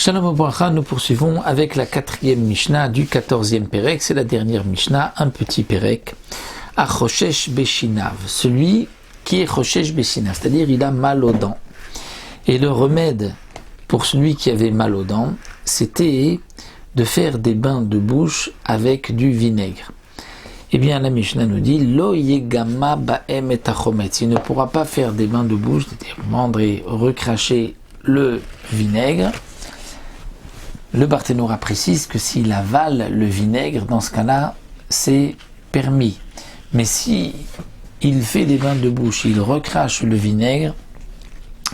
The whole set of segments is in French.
Shalom Obracha, nous poursuivons avec la 4e Mishnah du 14e Pérek, c'est la dernière Mishnah, un petit Pérek, à Choshesh Beshinav, celui qui est Choshesh Beshinav, c'est-à-dire il a mal aux dents. Et le remède pour celui qui avait mal aux dents, c'était de faire des bains de bouche avec du vinaigre. Eh bien la Mishnah nous dit, Lo yegama ba'em et achometz, il ne pourra pas faire des bains de bouche, c'est-à-dire prendre et recracher le vinaigre. Le Barthénora précise que s'il avale le vinaigre, dans ce cas-là, c'est permis. Mais si il fait des bains de bouche, il recrache le vinaigre,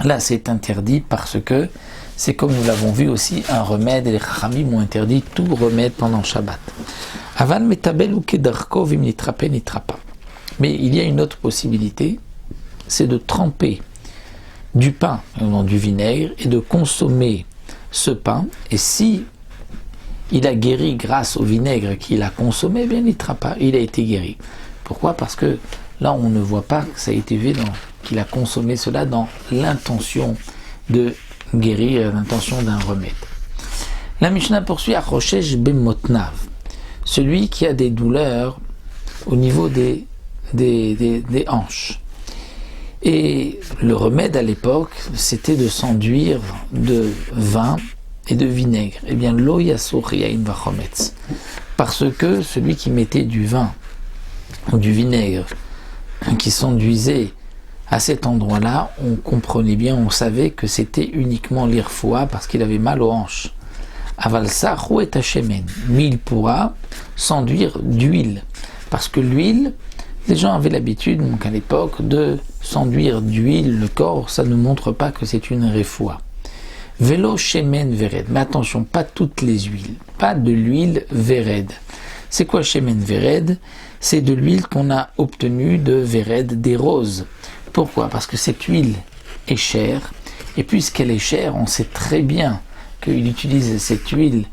là c'est interdit parce que c'est comme nous l'avons vu aussi un remède, et les Chachamim ont interdit tout remède pendant Shabbat. Aval metabel ou kedarko vim nitrape nitrapa. Mais il y a une autre possibilité, c'est de tremper du pain dans du vinaigre et de consommer ce pain, et si il a guéri grâce au vinaigre qu'il a consommé, bien il pas, il a été guéri. Pourquoi? Parce que là on ne voit pas que ça a été vu qu'il a consommé cela dans l'intention de guérir, l'intention d'un remède. La Mishnah poursuit à Choshesh Bemotnav, celui qui a des douleurs au niveau des hanches. Et le remède à l'époque, c'était de s'enduire de vin et de vinaigre. Eh bien, lo yasur yain vachometz. Parce que celui qui mettait du vin ou du vinaigre, qui s'enduisait à cet endroit-là, on comprenait bien, on savait que c'était uniquement l'irfoua parce qu'il avait mal aux hanches. Aval sarou et hachemen. Mais il pourra s'enduire d'huile. Parce que l'huile, les gens avaient l'habitude, donc à l'époque, de s'enduire d'huile le corps, ça ne montre pas que c'est une refoua. Vélo shemen vered, mais attention, pas toutes les huiles, pas de l'huile vered. C'est quoi shemen vered? C'est de l'huile qu'on a obtenue de vered des roses. Pourquoi? Parce que cette huile est chère, et puisqu'elle est chère, on sait très bien qu'il utilise cette huile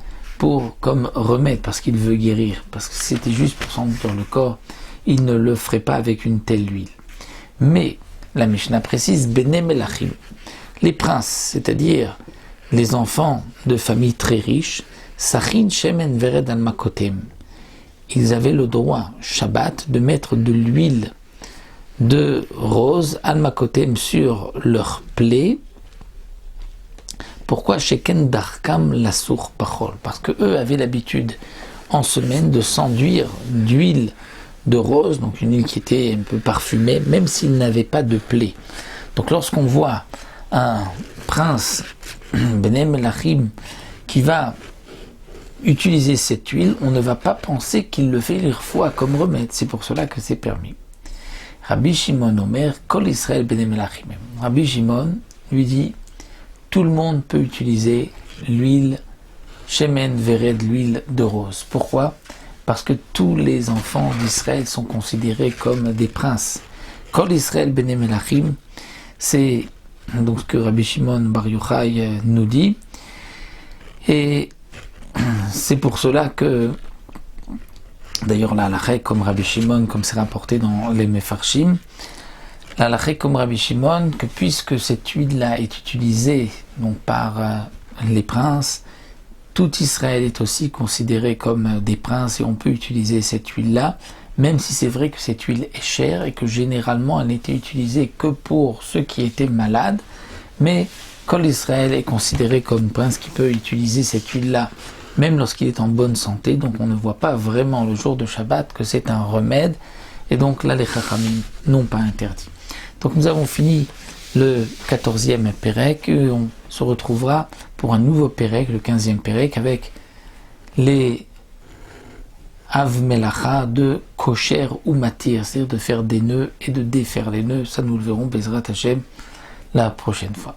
comme remède, parce qu'il veut guérir, parce que c'était juste pour s'enduire le corps, il ne le ferait pas avec une telle huile. Mais la Mishnah précise, Bene Melachim, les princes, c'est-à-dire les enfants de familles très riches, Sachin Shemen Vered al Makotem, ils avaient le droit, Shabbat, de mettre de l'huile de rose al Makotem sur leur plaie. Pourquoi Sheken Darkam Lasur Pachol? Parce que eux avaient l'habitude en semaine de s'enduire d'huile de rose, donc une huile qui était un peu parfumée, même s'il n'avait pas de plaie. Donc lorsqu'on voit un prince, Bene Melachim, qui va utiliser cette huile, on ne va pas penser qu'il le fait l'irfoua comme remède, c'est pour cela que c'est permis. Rabbi Shimon Omer, Kol Israël Bene Melachim. Rabbi Shimon lui dit, tout le monde peut utiliser l'huile Shemen Vered, l'huile de rose. Pourquoi? Parce que tous les enfants d'Israël sont considérés comme des princes. Kol Israël Bene Melachim, c'est donc ce que Rabbi Shimon Bar Yochai nous dit. Et c'est pour cela que, d'ailleurs la halakha comme Rabbi Shimon, comme c'est rapporté dans les Mefarshim, la halakha comme Rabbi Shimon, que puisque cette huile-là est utilisée donc, par les princes, tout Israël est aussi considéré comme des princes et on peut utiliser cette huile-là, même si c'est vrai que cette huile est chère et que généralement elle n'était utilisée que pour ceux qui étaient malades, mais quand l'Israël est considéré comme prince qui peut utiliser cette huile-là, même lorsqu'il est en bonne santé, donc on ne voit pas vraiment le jour de Shabbat que c'est un remède, et donc là les Chachamim n'ont pas interdit. Donc nous avons fini le 14e Pérek, et on se retrouvera pour un nouveau Pérek, le 15e Pérek, avec les Av Melacha de Kosher ou Matir, c'est-à-dire de faire des nœuds et de défaire les nœuds. Ça nous le verrons, Bezrat Hashem, la prochaine fois.